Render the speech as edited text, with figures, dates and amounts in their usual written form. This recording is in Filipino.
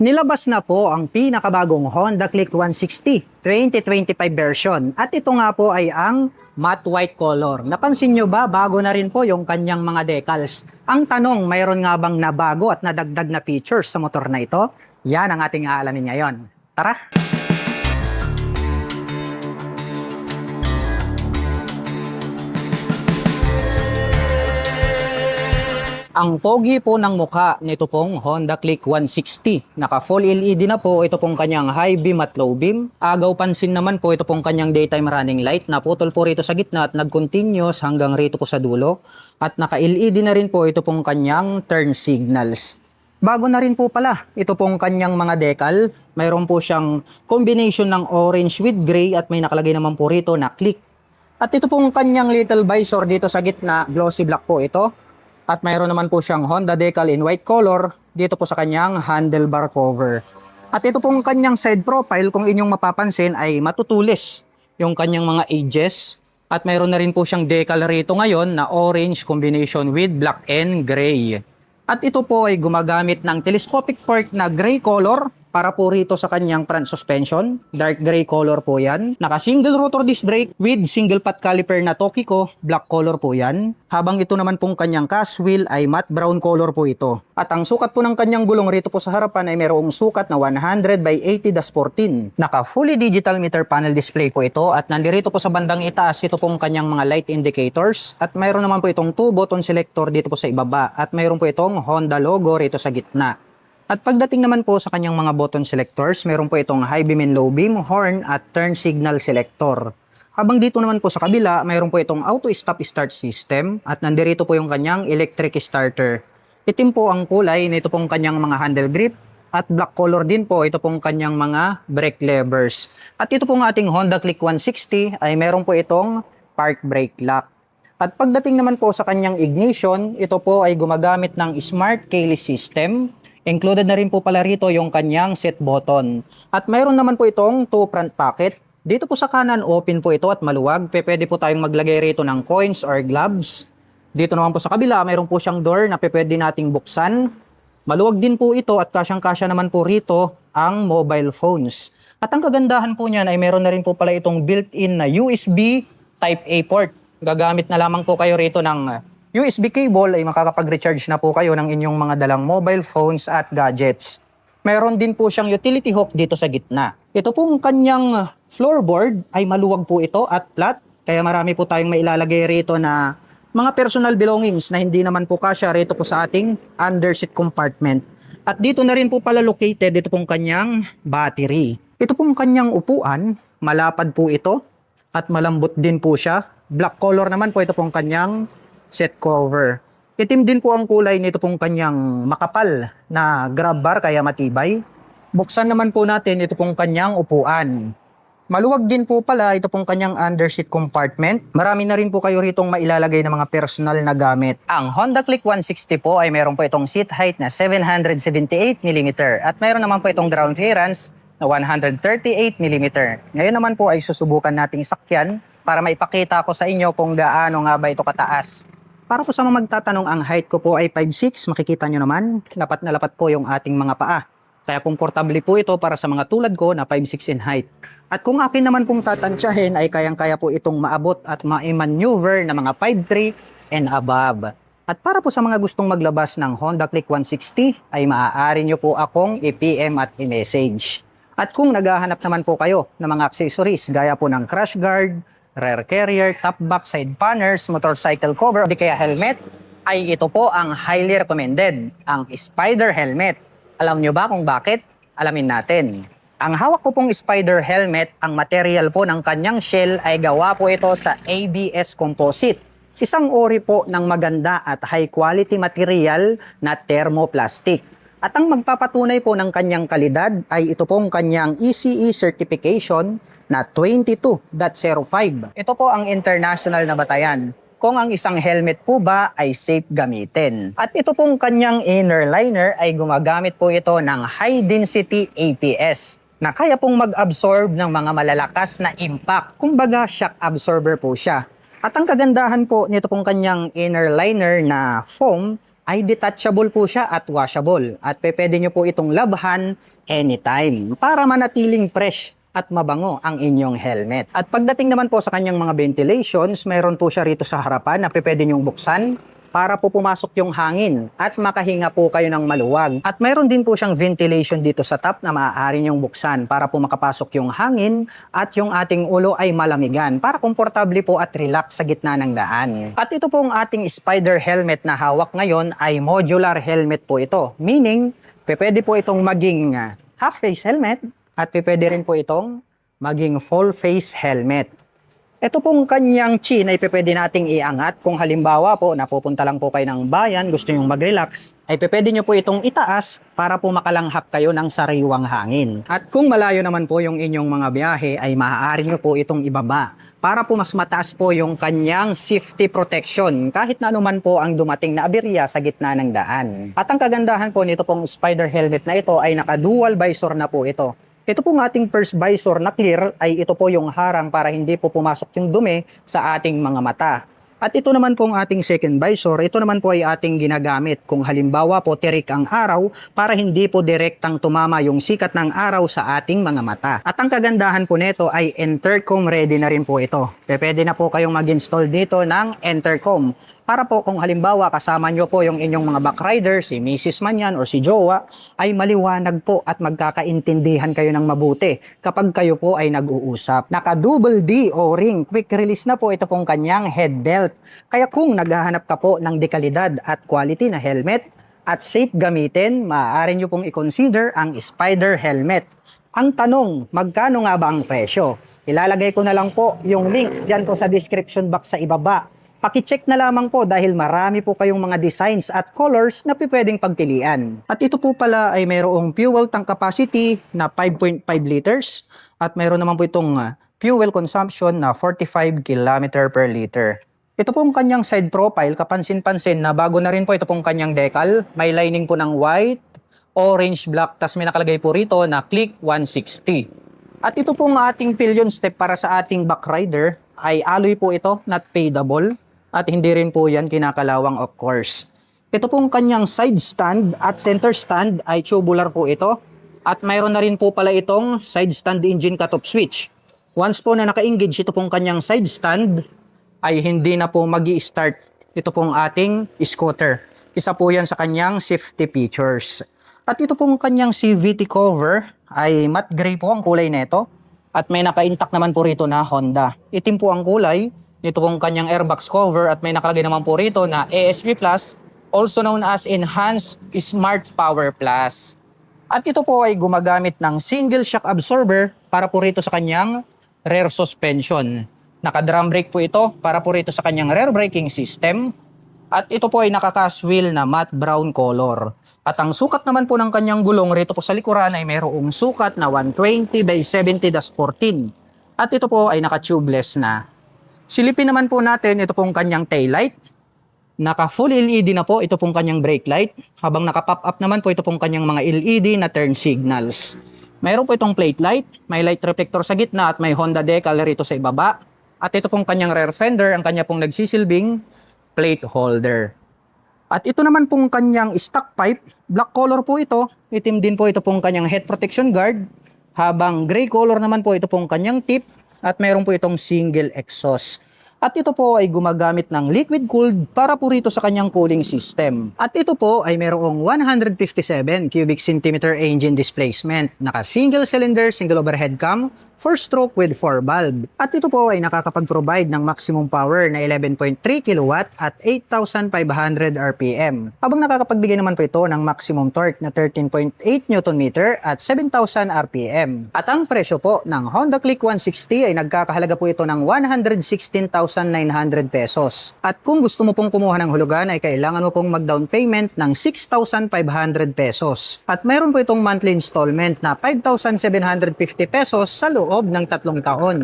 Nilabas na po ang pinakabagong Honda Click 160 2025 version at ito nga po ay ang matte white color. Napansin nyo ba bago na rin po yung kanyang mga decals? Ang tanong, mayroon nga bang nabago at nadagdag na features sa motor na ito? Yan ang ating aalamin ngayon. Tara! Ang pogi po ng mukha nito pong Honda Click 160. Naka full LED na po ito pong kanyang high beam at low beam. Agaw pansin naman po ito pong kanyang daytime running light na putol po rito sa gitna at nag-continuous hanggang rito po sa dulo. At naka LED na rin po ito pong kanyang turn signals. Bago na rin po pala ito pong kanyang mga decal. Mayroon po siyang combination ng orange with gray at may nakalagay naman po rito na click. At ito pong kanyang little visor dito sa gitna, glossy black po ito. At mayroon naman po siyang Honda decal in white color dito po sa kanyang handlebar cover. At ito pong kanyang side profile, kung inyong mapapansin, ay matutulis yung kanyang mga edges. At mayroon na rin po siyang decal rito ngayon na orange combination with black and gray. At ito po ay gumagamit ng telescopic fork na gray color para po rito sa kanyang front suspension. Dark gray color po yan. Naka single rotor disc brake with single pot caliper na Tokiko. Black color po yan. Habang ito naman pong kanyang cast wheel ay matte brown color po ito. At ang sukat po ng kanyang gulong rito po sa harapan ay mayroong sukat na 100 by 80-14. Naka fully digital meter panel display po ito. At nandito po sa bandang itaas ito pong kanyang mga light indicators. At mayroon naman po itong 2 button selector dito po sa ibaba. At mayroon po itong Honda logo rito sa gitna. At pagdating naman po sa kanyang mga button selectors, meron po itong high beam and low beam, horn at turn signal selector. Habang dito naman po sa kabila, mayroon po itong auto stop start system at nandirito po yung kanyang electric starter. Itim po ang kulay nito pong kanyang mga handle grip at black color din po ito pong kanyang mga brake levers. At ito pong ating Honda Click 160 ay meron po itong park brake lock. At pagdating naman po sa kanyang ignition, ito po ay gumagamit ng smart keyless system. Included na rin po pala rito yung kanyang set button. At mayroon naman po itong 2 front pocket. Dito po sa kanan, open po ito at maluwag. Pwede po tayong maglagay rito ng coins or gloves. Dito naman po sa kabila, mayroon po siyang door na pwede nating buksan. Maluwag din po ito at kasyang-kasya naman po rito ang mobile phones. At ang kagandahan po niyan ay mayroon na rin po pala itong built-in na USB Type-A port. Gagamit na lamang po kayo rito ng USB cable ay makakapag-recharge na po kayo ng inyong mga dalang mobile phones at gadgets. Mayroon din po siyang utility hook dito sa gitna. Ito pong kanyang floorboard ay maluwag po ito at flat. Kaya marami po tayong mailalagay rito na mga personal belongings na hindi naman po kasya rito po sa ating underseat compartment. At dito na rin po pala located ito pong kanyang battery. Ito pong kanyang upuan, malapad po ito at malambot din po siya. Black color naman po ito pong kanyang set cover. Itim din po ang kulay nito pong kanyang makapal na grab bar kaya matibay. Buksan naman po natin ito pong kanyang upuan. Maluwag din po pala ito pong kanyang underseat compartment. Marami na rin po kayo ritong mailalagay ng mga personal na gamit. Ang Honda Click 160 po ay meron po itong seat height na 778mm at meron naman po itong ground clearance na 138mm. Ngayon naman po ay susubukan nating sakyan para maipakita ko sa inyo kung gaano nga ba ito kataas. Para po sa mga magtatanong, ang height ko po ay 5'6". Makikita nyo naman, lapat na lapat po yung ating mga paa. Kaya komportable po ito para sa mga tulad ko na 5'6" in height. At kung akin naman pong tatansyahin ay kayang-kaya po itong maabot at ma-maneuver na mga 5'3" and above. At para po sa mga gustong maglabas ng Honda Click 160 ay maaari nyo po akong i-PM at i-message. At kung naghahanap naman po kayo ng mga accessories gaya po ng crash guard, rear carrier, top box, side banners, motorcycle cover, o di kaya helmet, ay ito po ang highly recommended, ang Spider Helmet. Alam nyo ba kung bakit? Alamin natin. Ang hawak ko pong Spider Helmet, ang material po ng kanyang shell ay gawa po ito sa ABS composite. Isang uri po ng maganda at high quality material na thermoplastic. At ang magpapatunay po ng kanyang kalidad ay ito pong kanyang ECE certification na 22.05. Ito po ang international na batayan kung ang isang helmet po ba ay safe gamitin. At ito pong kanyang inner liner ay gumagamit po ito ng high density ABS na kaya pong mag-absorb ng mga malalakas na impact. Kumbaga shock absorber po siya. At ang kagandahan po nito pong kanyang inner liner na foam ay detachable po siya at washable. At pwede nyo po itong labhan anytime para manatiling fresh at mabango ang inyong helmet. At pagdating naman po sa kanyang mga ventilations, mayroon po siya rito sa harapan na pwede nyong buksan para po pumasok yung hangin at makahinga po kayo ng maluwag. At mayroon din po siyang ventilation dito sa top na maaari nyong buksan para po makapasok yung hangin at yung ating ulo ay malamigan para komportable po at relax sa gitna ng daan. At ito pong ating spider helmet na hawak ngayon ay modular helmet po ito. Meaning, pwede po itong maging half face helmet at pwede rin po itong maging full face helmet. Ito pong kanyang chin ay pwede nating iangat. Kung halimbawa po, napupunta lang po kayo ng bayan, gusto nyong mag-relax, ay pwede nyo po itong itaas para po makalanghap kayo ng sariwang hangin. At kung malayo naman po yung inyong mga biyahe, ay maaari nyo po itong ibaba para po mas mataas po yung kanyang safety protection kahit na anuman po ang dumating na aberya sa gitna ng daan. At ang kagandahan po nito pong spider helmet na ito ay naka-dual visor na po ito. Ito pong ating first visor na clear ay ito po yung harang para hindi po pumasok yung dumi sa ating mga mata. At ito naman pong ating second visor, ito naman po ay ating ginagamit kung halimbawa po tirik ang araw para hindi po direktang tumama yung sikat ng araw sa ating mga mata. At ang kagandahan po nito ay intercom ready na rin po ito. Pwede na po kayong mag-install dito ng intercom. Para po kung halimbawa kasama nyo po yung inyong mga backrider, si Mrs. man yan or si Jowa, ay maliwanag po at magkakaintindihan kayo ng mabuti kapag kayo po ay nag-uusap. Naka-double D O-ring, quick release na po ito pong kanyang head belt. Kaya kung naghahanap ka po ng dekalidad at quality na helmet at safe gamitin, maaari nyo pong i-consider ang Spider helmet. Ang tanong, magkano nga ba ang presyo? Ilalagay ko na lang po yung link dyan po sa description box sa ibaba. Paki-check na lamang po dahil marami po kayong mga designs at colors na pwedeng pagpilian. At ito po pala ay mayroong fuel tank capacity na 5.5 liters at mayroon naman po itong fuel consumption na 45 km per liter. Ito pong kanyang side profile, kapansin-pansin na bago na rin po ito pong kanyang decal. May lining po ng white, orange, black, tas may nakalagay po rito na Click 160. At ito pong ating pillion step para sa ating backrider ay alloy po ito, not fadable. At hindi rin po yan kinakalawang of course. Ito pong kanyang side stand at center stand ay tubular po ito. At mayroon na rin po pala itong side stand engine cutoff switch. Once po na naka-engage ito pong kanyang side stand, ay hindi na po magi-start ito pong ating scooter. Isa po yan sa kanyang safety features. At ito pong kanyang CVT cover ay matte gray po ang kulay nito. At may naka-intact naman po rito na Honda. Itim po ang kulay. Ito pong kanyang airbox cover at may nakalagay naman po rito na ASP Plus, also known as Enhanced Smart Power Plus. At ito po ay gumagamit ng single shock absorber para po rito sa kanyang rear suspension. Naka-drum brake po ito para po rito sa kanyang rear braking system. At ito po ay naka-cast wheel na matte brown color. At ang sukat naman po ng kanyang gulong rito po sa likuran ay mayroong sukat na 120 by 70-14. At ito po ay naka-tubeless na. Silipin naman po natin ito pong kanyang taillight. Naka full LED na po ito pong kanyang brake light. Habang naka-pop up naman po ito pong kanyang mga LED na turn signals. Mayroon po itong plate light, may light reflector sa gitna at may Honda decal rito sa ibaba. At ito pong kanyang rear fender, ang kanya pong nagsisilbing plate holder. At ito naman pong kanyang stock pipe, black color po ito. Itim din po ito pong kanyang head protection guard. Habang gray color naman po ito pong kanyang tip. At mayroon po itong single exhaust. At ito po ay gumagamit ng liquid cooled para po rito sa kanyang cooling system. At ito po ay mayroong 157 cubic centimeter engine displacement. Naka single cylinder, single overhead cam, 4-stroke with 4 valve. At ito po ay nakakapag-provide ng maximum power na 11.3 kW at 8,500 RPM. Habang nakakapagbigay naman po ito ng maximum torque na 13.8 Nm at 7,000 RPM. At ang presyo po ng Honda Click 160 ay nagkakahalaga po ito ng 116,900 pesos. At kung gusto mo pong kumuha ng hulugan ay kailangan mo pong mag-down payment ng 6,500 pesos. At mayroon po itong monthly installment na 5,750 pesos sa loob ng 3 taon.